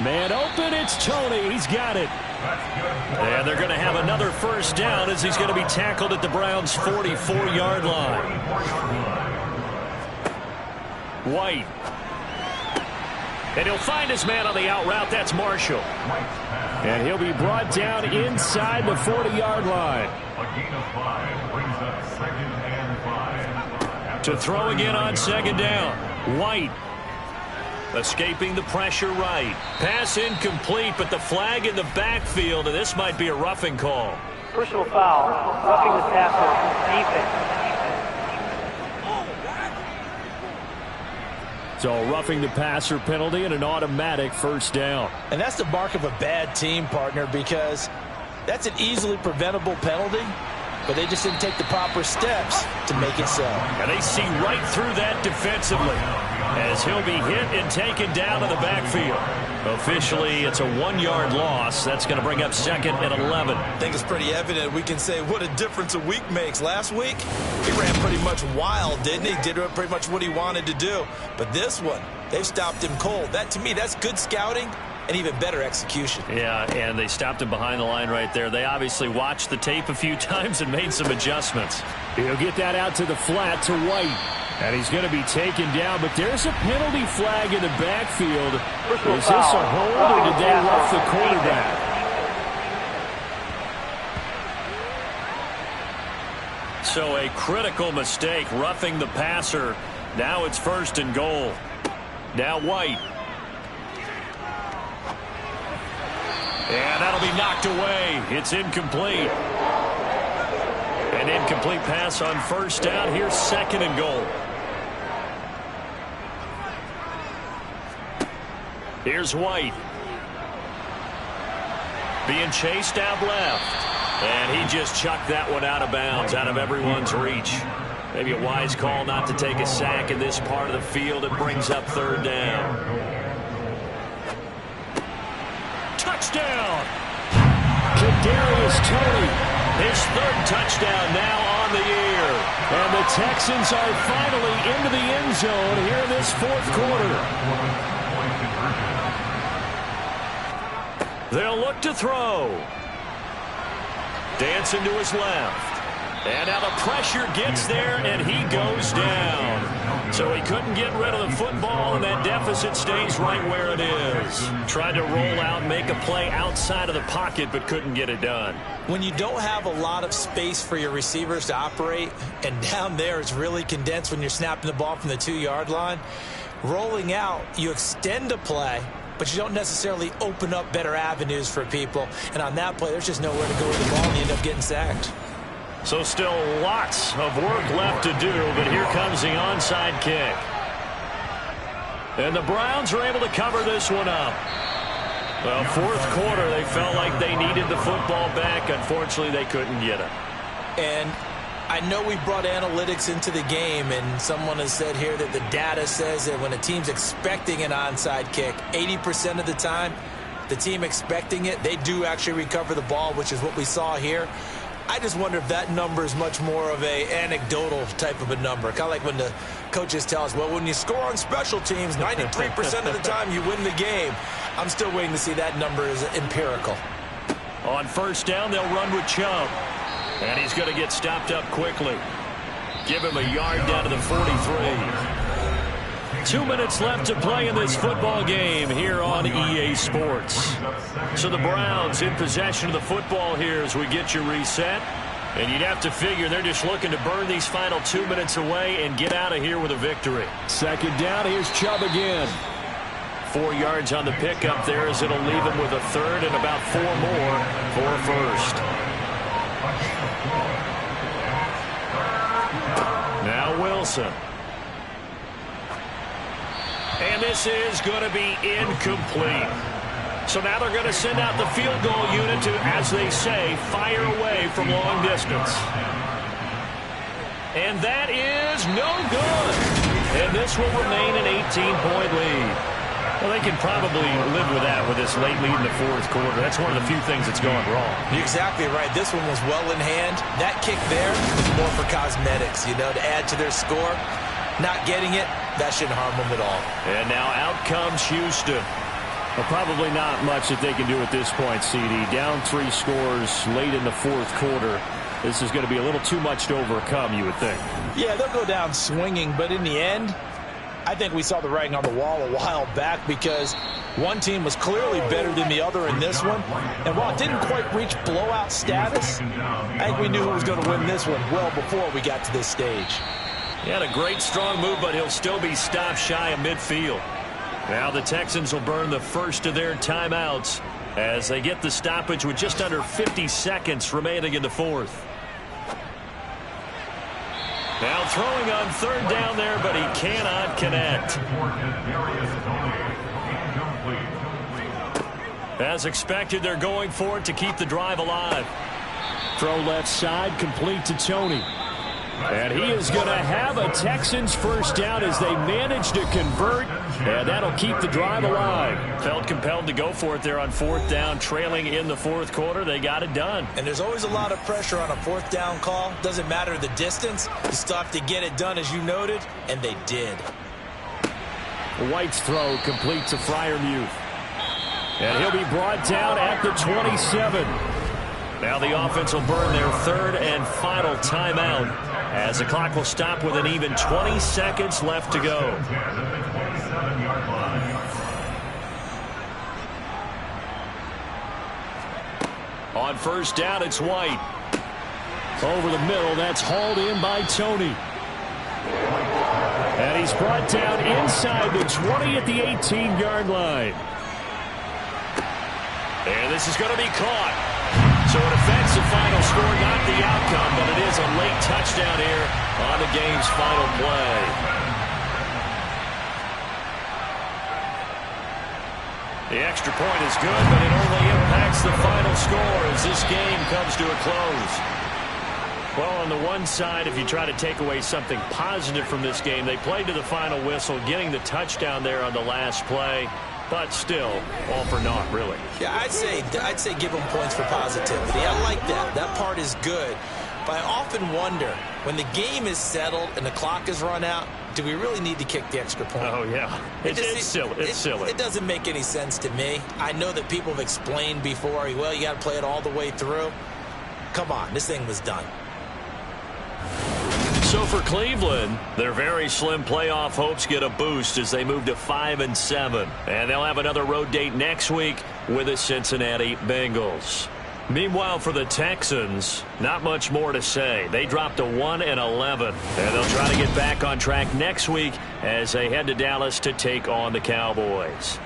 Man open, it's Tony. He's got it. And they're going to have another 1st down as he's going to be tackled at the Browns' 44-yard line. White. And he'll find his man on the out route. That's Marshall. And he'll be brought down inside the 40-yard line. A gain of 5 brings up 2nd and 5. To throw again on 2nd down. White. Escaping the pressure right. Pass incomplete, but the flag in the backfield, and this might be a roughing call. Personal foul, roughing the passer, defense. So roughing the passer penalty and an automatic 1st down. And that's the mark of a bad team, partner, because that's an easily preventable penalty, but they just didn't take the proper steps to make it so. And they see right through that defensively as he'll be hit and taken down in the backfield. Officially, it's a 1-yard loss. That's going to bring up 2nd and 11. I think it's pretty evident. We can say what a difference a week makes. Last week, he ran pretty much wild, didn't he? Did pretty much what he wanted to do. But this one, they've stopped him cold. That, to me, that's good scouting and even better execution. Yeah, and they stopped him behind the line right there. They obviously watched the tape a few times and made some adjustments. He'll get that out to the flat to White. And he's going to be taken down, but there's a penalty flag in the backfield. Is this a hold, or did they rough the quarterback? So a critical mistake, roughing the passer. Now it's 1st and goal. Now White. And that'll be knocked away. It's incomplete. An incomplete pass on 1st down. Here's 2nd and goal. Here's White. Being chased out left. And he just chucked that one out of bounds, out of everyone's reach. Maybe a wise call not to take a sack in this part of the field. It brings up 3rd down. Touchdown! Kadarius Toney, his 3rd touchdown now on the year. And the Texans are finally into the end zone here in this 4th quarter. They'll look to throw. Dancing to his left. And now the pressure gets there, and he goes down. So he couldn't get rid of the football, and that deficit stays right where it is. Tried to roll out, make a play outside of the pocket, but couldn't get it done. When you don't have a lot of space for your receivers to operate, and down there it's really condensed when you're snapping the ball from the 2-yard line, rolling out, you extend a play, but you don't necessarily open up better avenues for people. And on that play, there's just nowhere to go with the ball, and you end up getting sacked. So still lots of work left to do, but here comes the onside kick. And the Browns are able to cover this one up. Well, fourth quarter, they felt like they needed the football back. Unfortunately, they couldn't get it. And I know we brought analytics into the game, and someone has said here that the data says that when a team's expecting an onside kick, 80% of the time, the team expecting it, they do actually recover the ball, which is what we saw here. I just wonder if that number is much more of a anecdotal type of a number. Kind of like when the coaches tell us, well, when you score on special teams, 93% of the time you win the game. I'm still waiting to see that number is empirical. On first down, they'll run with Chubb. And he's going to get stopped up quickly. Give him a yard down to the 43. 2 minutes left to play in this football game here on EA Sports. So the Browns in possession of the football here as we get you reset. And you'd have to figure they're just looking to burn these final 2 minutes away and get out of here with a victory. Second down, here's Chubb again. 4 yards on the pickup there as it'll leave him with a third and about 4 more for first. Now Wilson. And this is going to be incomplete. So now they're going to send out the field goal unit to, as they say, fire away from long distance. And that is no good. And this will remain an 18-point lead. Well, they can probably live with that with this late lead in the fourth quarter. That's one of the few things that's gone wrong. You're exactly right. This one was well in hand. That kick there was more for cosmetics, you know, to add to their score. Not getting it, that shouldn't harm them at all. And now out comes Houston. Well, probably not much that they can do at this point, CD. Down 3 scores late in the fourth quarter. This is going to be a little too much to overcome, you would think. Yeah, they'll go down swinging, but in the end, I think we saw the writing on the wall a while back because one team was clearly better than the other in this one. And while it didn't quite reach blowout status, I think we knew who was going to win this one well before we got to this stage. He had a great strong move, but he'll still be stopped shy of midfield. Now the Texans will burn the first of their timeouts as they get the stoppage with just under 50 seconds remaining in the fourth. Now throwing on third down there, but he cannot connect. As expected, they're going for it to keep the drive alive. Throw left side, complete to Tony. And he is going to have a Texans first down as they manage to convert, and that'll keep the drive alive. Felt compelled to go for it there on fourth down, trailing in the fourth quarter. They got it done. And there's always a lot of pressure on a fourth down call. Doesn't matter the distance. You still have to get it done, as you noted, and they did. White's throw complete to Freiermuth. And he'll be brought down at the 27. Now the offense will burn their third and final timeout as the clock will stop with an even 20 seconds left to go. On first down, it's White. Over the middle, that's hauled in by Tony. And he's brought down inside the 20 at the 18-yard line. And this is going to be caught. So it affects the final score, not the outcome, but it is a late touchdown here on the game's final play. The extra point is good, but it only impacts the final score as this game comes to a close. Well, on the one side, if you try to take away something positive from this game, they played to the final whistle, getting the touchdown there on the last play. But still, all for naught, really. Yeah, I'd say give them points for positivity. I like that. That part is good. But I often wonder, when the game is settled and the clock is run out, do we really need to kick the extra point? Oh, yeah. It's silly. It's silly. It doesn't make any sense to me. I know that people have explained before, well, you got to play it all the way through. Come on, this thing was done. So for Cleveland, their very slim playoff hopes get a boost as they move to 5-7. And they'll have another road date next week with the Cincinnati Bengals. Meanwhile, for the Texans, not much more to say. They dropped to 1-11, and they'll try to get back on track next week as they head to Dallas to take on the Cowboys.